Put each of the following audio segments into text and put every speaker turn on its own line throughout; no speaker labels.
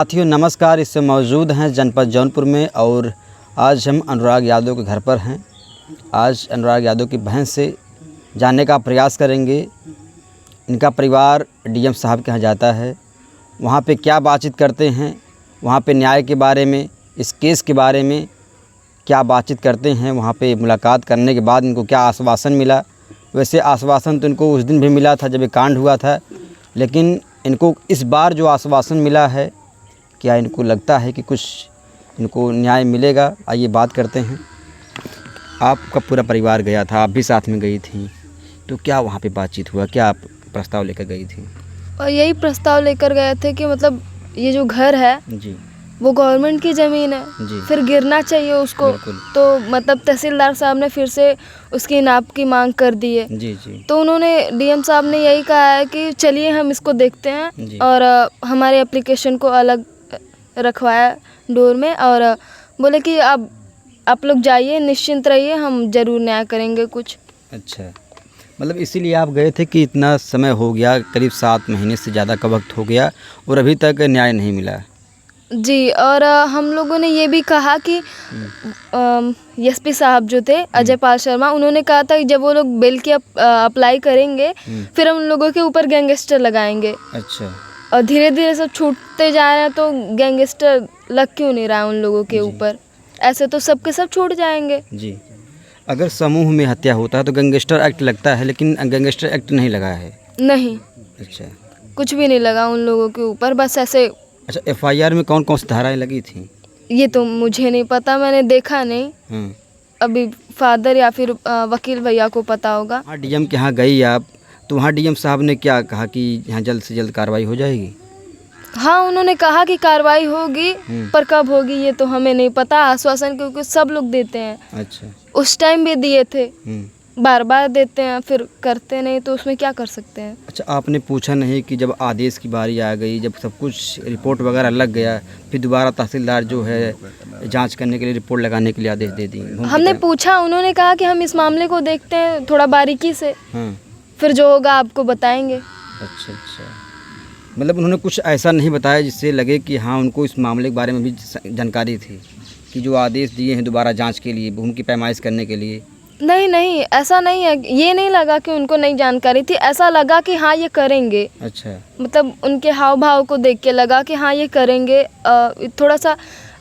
साथियों नमस्कार। इससे मौजूद हैं जनपद जौनपुर में और आज हम अनुराग यादव के घर पर हैं। आज अनुराग यादव की बहन से जानने का प्रयास करेंगे। इनका परिवार डीएम साहब के यहाँ जाता है, वहाँ पे क्या बातचीत करते हैं, वहाँ पे न्याय के बारे में, इस केस के बारे में क्या बातचीत करते हैं। वहाँ पे मुलाकात करने के बाद इनको क्या आश्वासन मिला। वैसे आश्वासन तो इनको उस दिन भी मिला था जब ये कांड हुआ था, लेकिन इनको इस बार जो आश्वासन मिला है, क्या इनको लगता है कि कुछ इनको न्याय मिलेगा। आइए बात करते हैं। आपका पूरा परिवार गया था, आप भी साथ में गई थी, तो क्या वहाँ पे बातचीत हुआ, क्या आप प्रस्ताव लेकर गई थी?
और यही प्रस्ताव लेकर गए थे कि मतलब ये जो घर है
जी
वो गवर्नमेंट की ज़मीन है,
जी,
फिर गिरना चाहिए उसको।
बिल्कुल।
तो मतलब तहसीलदार साहब ने फिर से उसकी नाप की मांग कर दी है।
जी जी
तो उन्होंने डीएम साहब ने यही कहा है कि चलिए हम इसको देखते हैं
जी।
और हमारे एप्लीकेशन को अलग रखवाया डोर में और बोले कि अब आप लोग जाइए, निश्चिंत रहिए, हम ज़रूर न्याय करेंगे कुछ।
अच्छा, मतलब इसीलिए आप गए थे कि इतना समय हो गया, करीब 7 महीने से ज़्यादा का वक्त हो गया और अभी तक न्याय नहीं मिला।
जी, और हम लोगों ने ये भी कहा कि एसपी साहब जो थे अजय पाल शर्मा, उन्होंने कहा था कि जब वो लोग बेल की अप्लाई करेंगे फिर हम लोगों के ऊपर गैंगस्टर लगाएंगे।
अच्छा
और धीरे धीरे सब छूटते जा रहे हैं, तो गैंगस्टर लग क्यों नहीं रहा उन लोगों के
जी।
ऊपर? ऐसे तो सबके सब छूट जाएंगे।
जी, अगर समूह में हत्या होता है तो गैंगस्टर एक्ट लगता है, लेकिन गैंगस्टर एक्ट नहीं लगा है।
नहीं,
अच्छा
कुछ भी नहीं लगा उन लोगों के ऊपर, बस ऐसे।
अच्छा, एफआईआर में कौन कौन सी धाराएं लगी थी?
ये तो मुझे नहीं पता, मैंने देखा नहीं।
हाँ
अभी फादर या फिर वकील भैया को पता होगा।
हाँ, डीएम के यहाँ गई आप, तो वहाँ डीएम साहब ने क्या कहा कि यहाँ जल्द से जल्द कार्रवाई हो जाएगी?
हाँ, उन्होंने कहा कि कार्रवाई होगी, पर कब होगी ये तो हमें नहीं पता। आश्वासन क्योंकि सब लोग देते हैं,
अच्छा।
उस टाइम भी दिए थे, बार बार देते हैं, फिर करते नहीं, तो उसमें क्या कर सकते हैं।
अच्छा, आपने पूछा नहीं कि जब आदेश की बारी आ गई, जब सब कुछ रिपोर्ट वगैरह लग गया, फिर दोबारा तहसीलदार जो है जांच करने के लिए, रिपोर्ट लगाने के लिए आदेश दे दी?
हमने पूछा, उन्होंने कहा कि हम इस मामले को देखते हैं थोड़ा बारीकी से,
हाँ।
फिर जो होगा आपको बताएंगे।
अच्छा अच्छा, मतलब उन्होंने कुछ ऐसा नहीं बताया जिससे लगे कि हाँ उनको इस मामले के बारे में भी जानकारी थी कि जो आदेश दिए हैं दोबारा जांच के लिए, भूमि की पैमाइश करने के लिए?
नहीं नहीं, ऐसा नहीं है। ये नहीं लगा कि उनको नहीं जानकारी थी, ऐसा लगा कि हाँ ये करेंगे।
अच्छा, मतलब
उनके हाव भाव को देख के लगा कि हाँ ये करेंगे। थोड़ा सा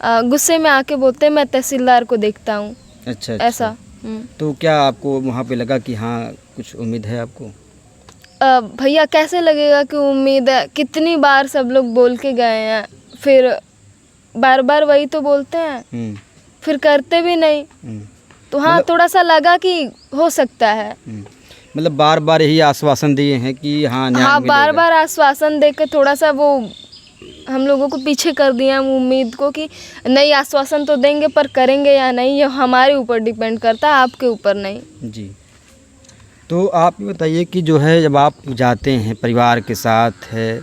गुस्से में आके बोलते हैं मैं तहसीलदार को देखता हूँ।
अच्छा
ऐसा।
तो क्या आपको वहाँ पे लगा कि हाँ कुछ उम्मीद है आपको?
भैया कैसे लगेगा कि उम्मीद है? कितनी बार सब लोग बोल के गए हैं, फिर बार बार वही तो बोलते हैं, फिर करते भी नहीं। तो हाँ, थोड़ा सा लगा कि हो सकता है।
मतलब बार बार यही आश्वासन दिए हैं कि हाँ न्याय
हाँ,
मिलेगा।
बार बार आश्वासन देकर थोड़ा सा वो हम लोगों को पीछे कर दिया उम्मीद को कि नहीं, आश्वासन तो देंगे पर करेंगे या नहीं ये हमारे ऊपर डिपेंड करता है, आपके ऊपर नहीं।
जी, तो आप ये बताइए कि जो है जब आप जाते हैं परिवार के साथ है,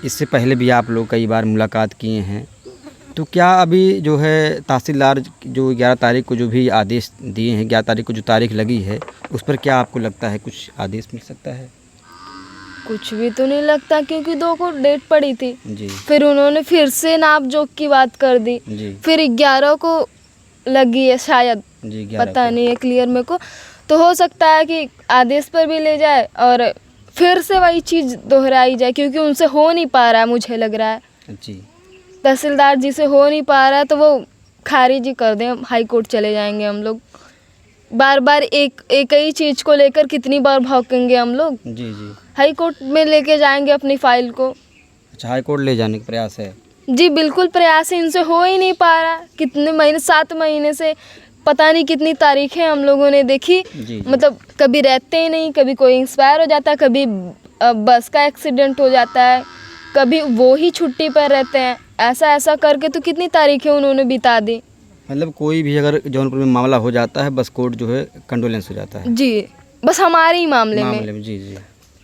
इससे पहले भी आप लोग कई बार मुलाकात किए हैं, तो क्या अभी जो है तहसीलदार जो 11 तारीख को जो भी आदेश दिए हैं, 11 तारीख को जो तारीख लगी है, उस पर क्या आपको लगता है कुछ आदेश मिल सकता है?
कुछ भी तो नहीं लगता, क्योंकि 2 को डेट पड़ी थी।
जी
फिर उन्होंने फिर से नाप जोख की बात कर दी।
जी
फिर 11 को लगी है शायद,
जी, 11
पता
को।
नहीं है क्लियर मेरे को। तो हो सकता है कि आदेश पर भी ले जाए और फिर से वही चीज़ दोहराई जाए, क्योंकि उनसे हो नहीं पा रहा है, मुझे लग रहा है
जी,
तहसीलदार जी से हो नहीं पा रहा है, तो वो खारिज ही कर दें, हाई कोर्ट चले जाएंगे हम लोग। बार बार एक ही चीज़ को लेकर कितनी बार भौंकेंगे हम लोग?
जी जी।
हाई कोर्ट में लेके जाएंगे अपनी फाइल को।
अच्छा, हाई कोर्ट ले जाने का प्रयास है?
जी बिल्कुल, प्रयास है, इनसे हो ही नहीं पा रहा। कितने महीने, 7 महीने से पता नहीं कितनी तारीखें हम लोगों ने देखी।
जी।
मतलब कभी रहते ही नहीं, कभी कोई इंस्पायर हो जाता है, कभी बस का एक्सीडेंट हो जाता है, कभी वो ही छुट्टी पर रहते हैं। ऐसा ऐसा करके तो कितनी तारीखें उन्होंने बिता दी।
मतलब कोई भी अगर जौनपुर में मामला हो जाता है, बस कोर्ट जो है कंडोलेंस हो जाता है
जी, बस हमारे ही मामले में
जी जी।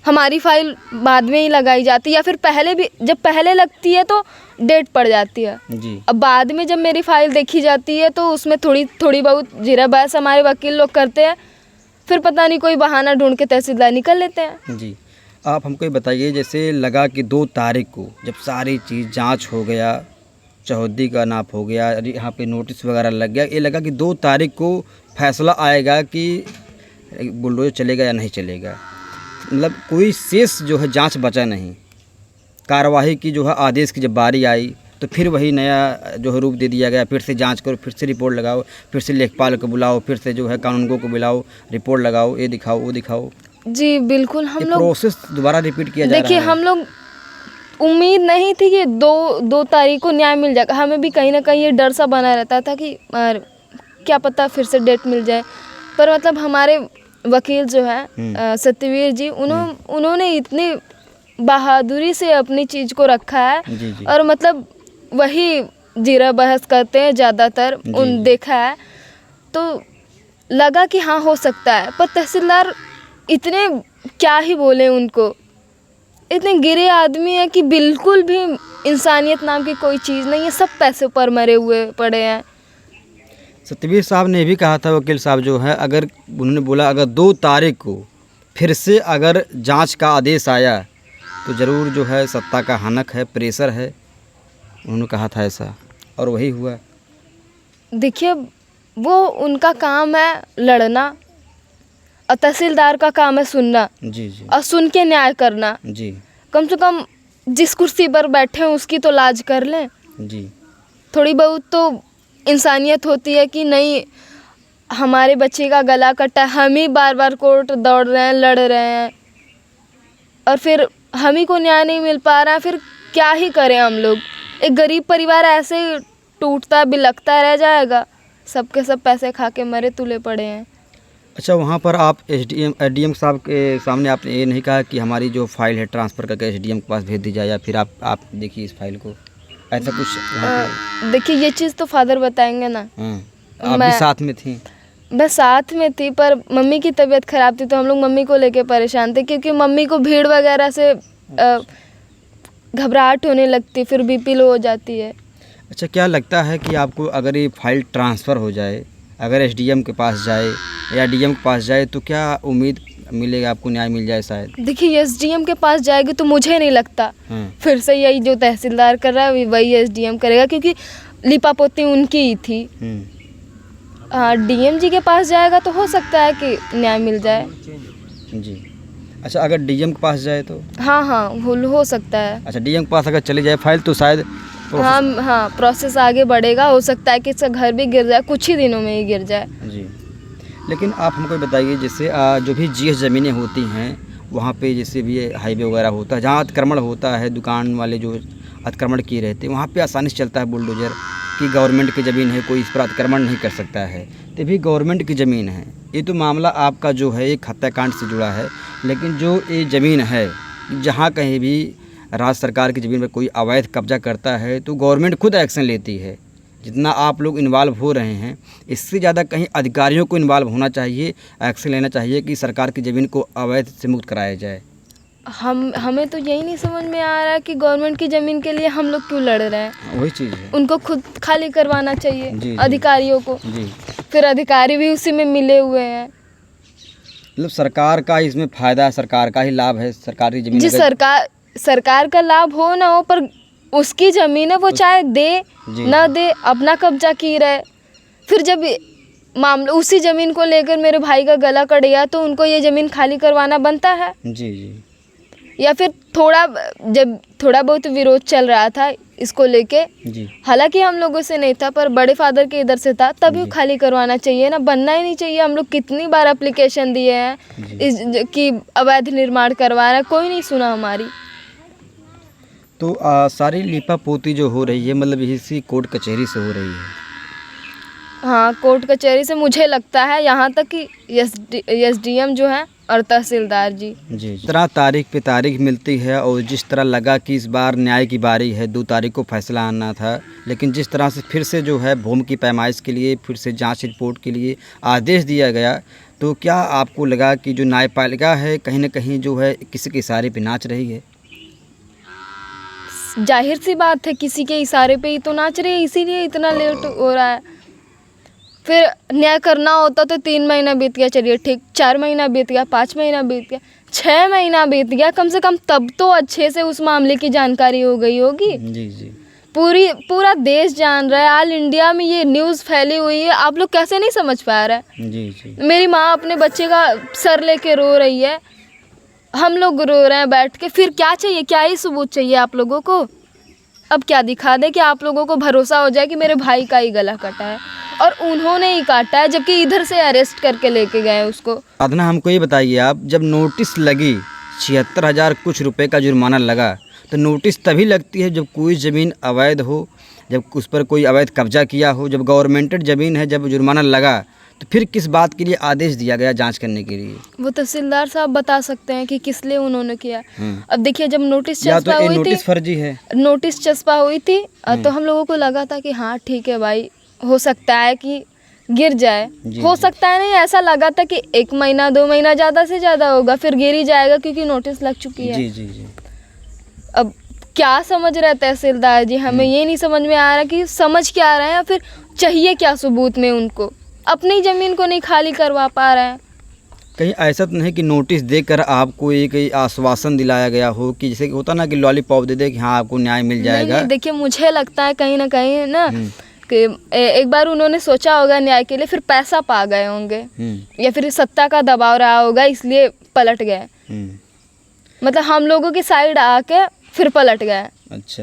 हमारी फाइल बाद में ही लगाई जाती है, या फिर पहले भी, जब पहले लगती है तो डेट पड़ जाती है
जी।
अब बाद में जब मेरी फाइल देखी जाती है तो उसमें थोड़ी बहुत जीरा बहस हमारे वकील लोग करते हैं, फिर पता नहीं कोई बहाना ढूंढ के तहसीलदार निकल लेते हैं।
जी, आप हमको ये बताइए, जैसे लगा कि 2 तारीख को जब सारी चीज़ जांच हो गया, चौहद्दी का नाप हो गया, यहाँ पे नोटिस वगैरह लग गया, ये लगा कि 2 तारीख को फैसला आएगा कि बुलडोजर चलेगा या नहीं चलेगा। मतलब कोई शेष जो है जांच बचा नहीं। कार्यवाही की जो है आदेश की जब बारी आई तो फिर वही नया जो है रूप दे दिया गया, फिर से जांच करो, फिर से रिपोर्ट लगाओ, फिर से लेखपाल को बुलाओ, फिर से जो है कानूनगो को बुलाओ, रिपोर्ट लगाओ, ये दिखाओ वो दिखाओ।
जी बिल्कुल, हम लोग
प्रोसेस दोबारा रिपीट किया जा रहा है।
देखिए, हम लोग उम्मीद नहीं थी कि दो तारीख को न्याय मिल जाएगा। हमें भी कहीं ना कहीं ये डर सा बना रहता था कि क्या पता फिर से डेट मिल जाए। पर मतलब हमारे वकील जो है सत्यवीर जी, उन्होंने इतनी बहादुरी से अपनी चीज़ को रखा है।
जी जी।
और मतलब वही जीरा बहस करते हैं ज़्यादातर, उन देखा है तो लगा कि हाँ हो सकता है। पर तहसीलदार इतने क्या ही बोले उनको, इतने गिरे आदमी है कि बिल्कुल भी इंसानियत नाम की कोई चीज़ नहीं है, सब पैसे पर मरे हुए पड़े हैं।
सत्यवीर साहब ने भी कहा था, वकील साहब जो है, अगर उन्होंने बोला अगर 2 तारीख को फिर से अगर जांच का आदेश आया तो ज़रूर जो है सत्ता का हनक है, प्रेशर है, उन्होंने कहा था ऐसा, और वही हुआ।
देखिए, वो उनका काम है लड़ना और तहसीलदार का काम है सुनना।
जी जी।
और सुन के न्याय करना।
जी।
कम से कम जिस कुर्सी पर बैठे हैं उसकी तो लाज कर लें।
जी।
थोड़ी बहुत तो इंसानियत होती है कि नहीं, हमारे बच्चे का गला कटा, हम ही बार बार कोर्ट दौड़ रहे हैं, लड़ रहे हैं, और फिर हम ही को न्याय नहीं मिल पा रहा है, फिर क्या ही करें हम लोग। एक गरीब परिवार ऐसे ही टूटता बिलखता रह जाएगा, सबके सब पैसे खा के मरे तुले पड़े हैं।
अच्छा, वहाँ पर आप एसडीएम साहब के सामने आपने ये नहीं कहा कि हमारी जो फाइल है ट्रांसफ़र करके एसडीएम के पास भेज दी जाए, या फिर आप देखिए इस फाइल को, ऐसा कुछ?
देखिए, ये चीज़ तो फादर बताएंगे ना।
आप भी साथ में थी?
मैं साथ में थी, पर मम्मी की तबीयत ख़राब थी तो हम लोग मम्मी को लेके परेशान थे, क्योंकि मम्मी को भीड़ वगैरह से घबराहट होने लगती, फिर बीपी लो हो जाती है।
अच्छा, क्या लगता है कि आपको अगर ये फाइल ट्रांसफ़र हो जाए, अगर एसडीएम के पास जाए या डीएम के पास जाए, तो क्या उम्मीद मिलेगा आपको, न्याय मिल जाए शायद?
देखिए, एसडीएम के पास जाएगी तो मुझे नहीं लगता फिर से यही जो तहसीलदार कर रहा है वही एसडीएम करेगा, क्योंकि लिपापोती उनकी ही थी। हाँ, डीएम जी के पास जाएगा तो हो सकता है कि न्याय मिल जाए।
जी। अच्छा, अगर डीएम के पास जाए तो?
हाँ, हो सकता है।
अच्छा, डीएम के पास अगर चली जाए फाइल तो शायद
हाँ, प्रोसेस आगे बढ़ेगा। हो सकता है कि इसका घर भी गिर जाए, कुछ ही दिनों में ही गिर जाए।
जी। लेकिन आप हमको बताइए, जैसे जो भी जीएस ज़मीनें होती हैं वहाँ पे, जैसे भी हाईवे वगैरह होता है, जहाँ अतिक्रमण होता है, दुकान वाले जो अतिक्रमण किए रहते हैं, वहाँ पे आसानी से चलता है बुलडोज़र कि गवर्नमेंट की ज़मीन है, कोई इस पर अतिक्रमण नहीं कर सकता है, तो भी गवर्नमेंट की ज़मीन है। ये तो मामला आपका जो है एक हत्याकांड से जुड़ा है, लेकिन जो ये ज़मीन है, जहाँ कहीं भी राज्य सरकार की ज़मीन पर कोई अवैध कब्जा करता है तो गवर्नमेंट खुद एक्शन लेती है। जितना आप लोग इन्वॉल्व हो रहे हैं, इससे ज़्यादा कहीं अधिकारियों को इन्वॉल्व होना चाहिए, एक्शन लेना चाहिए कि सरकार की ज़मीन को अवैध से मुक्त कराया जाए।
हमें तो यही नहीं समझ में आ रहा है कि गवर्नमेंट की ज़मीन के लिए हम लोग क्यों लड़ रहे हैं।
वही चीज़ है,
उनको खुद खाली करवाना चाहिए।
जी,
अधिकारियों को। जी। फिर अधिकारी भी उसी में मिले हुए हैं।
मतलब सरकार का इसमें फ़ायदा, सरकार का ही लाभ है, सरकारी ज़मीन।
जी, सरकार का लाभ हो ना हो, पर उसकी ज़मीन है, वो चाहे दे ना दे, अपना कब्जा की रहे। फिर जब मामला उसी ज़मीन को लेकर मेरे भाई का गला कट गया तो उनको ये ज़मीन खाली करवाना बनता है। जी जी। या फिर जब थोड़ा बहुत विरोध चल रहा था इसको लेके, हालांकि हम लोगों से नहीं था पर बड़े फादर के इधर से था, तभी खाली करवाना चाहिए ना, बनना ही नहीं चाहिए। हम लोग कितनी बार एप्लीकेशन दिए हैं कि अवैध निर्माण करवा रहा है, कोई नहीं सुना हमारी।
तो सारी लीपापोती जो हो रही है, मतलब इसी कोर्ट कचहरी से हो रही है?
हाँ, कोर्ट कचहरी से मुझे लगता है, यहाँ तक कि एसडीएम जो है और तहसीलदार जी।
जिस तरह तारीख पे तारीख मिलती है और जिस तरह लगा कि इस बार न्याय की बारी है, 2 तारीख को फैसला आना था, लेकिन जिस तरह से फिर से जो है भूमि की पैमाइश के लिए, फिर से जांच रिपोर्ट के लिए आदेश दिया गया, तो क्या आपको लगा कि जो न्यायपालिका है कहीं ना कहीं जो है किसी के इशारे पे नाच रही है?
जाहिर सी बात है, किसी के इशारे पे ही तो नाच रही है, इसीलिए इतना लेट हो रहा है। फिर न्याय करना होता तो 3 महीना बीत गया, चलिए ठीक, 4 महीना बीत गया, 5 महीना बीत गया, 6 महीना बीत गया, कम से कम तब तो अच्छे से उस मामले की जानकारी हो गई होगी। जी जी। पूरा देश जान रहा है, ऑल इंडिया में ये न्यूज़ फैली हुई है, आप लोग कैसे नहीं समझ पा रहे हैं?
जी जी।
मेरी माँ अपने बच्चे का सर लेके रो रही है, हम लोग रो रहे हैं बैठ के। फिर क्या चाहिए, क्या ही सबूत चाहिए आप लोगों को? अब क्या दिखा दे कि आप लोगों को भरोसा हो जाए कि मेरे भाई का ही गला कटा है और उन्होंने ही काटा है, जबकि इधर से अरेस्ट करके लेके गए उसको।
साधना, हमको ये बताइए, आप जब नोटिस लगी 76,000 कुछ रुपए का जुर्माना लगा, तो नोटिस तभी लगती है जब कोई ज़मीन अवैध हो, जब उस पर कोई अवैध कब्जा किया हो, जब गवर्नमेंटेड ज़मीन है, जब जुर्माना लगा, तो फिर किस बात के लिए आदेश दिया गया जांच करने के लिए?
वो तहसीलदार साहब बता सकते हैं कि किस लिए उन्होंने किया। अब देखिए, जब नोटिस
या
चस्पा
तो ये
हुई
नोटिस
थी,
फर्जी है।
नोटिस चस्पा हुई थी तो हम लोगों को लगा था कि हाँ ठीक है भाई, हो सकता है कि गिर जाए, हो सकता है नहीं, ऐसा लगा था कि 1 महीना 2 महीना ज़्यादा से ज़्यादा होगा, फिर गिर ही जाएगा क्योंकि नोटिस लग चुकी है।
जी जी जी।
अब क्या समझ रहे तहसीलदार जी, हमें ये नहीं समझ में आ रहा कि समझ क्या रहे हैं, फिर चाहिए क्या सबूत में उनको? अपनी ज़मीन को नहीं खाली करवा पा रहे हैं।
कहीं ऐसा तो नहीं कि नोटिस देकर आपको एक आश्वासन दिलाया गया हो कि जैसे कि होता ना कि लॉलीपॉप दे दे कि हाँ आपको न्याय मिल जाएगा?
नहीं, देखिए मुझे लगता है कहीं ना कहीं ना कि एक बार उन्होंने सोचा होगा न्याय के लिए, फिर पैसा पा गए होंगे या फिर सत्ता का दबाव रहा होगा, इसलिए पलट गए। मतलब हम लोगों की साइड आके फिर पलट गए।
अच्छा।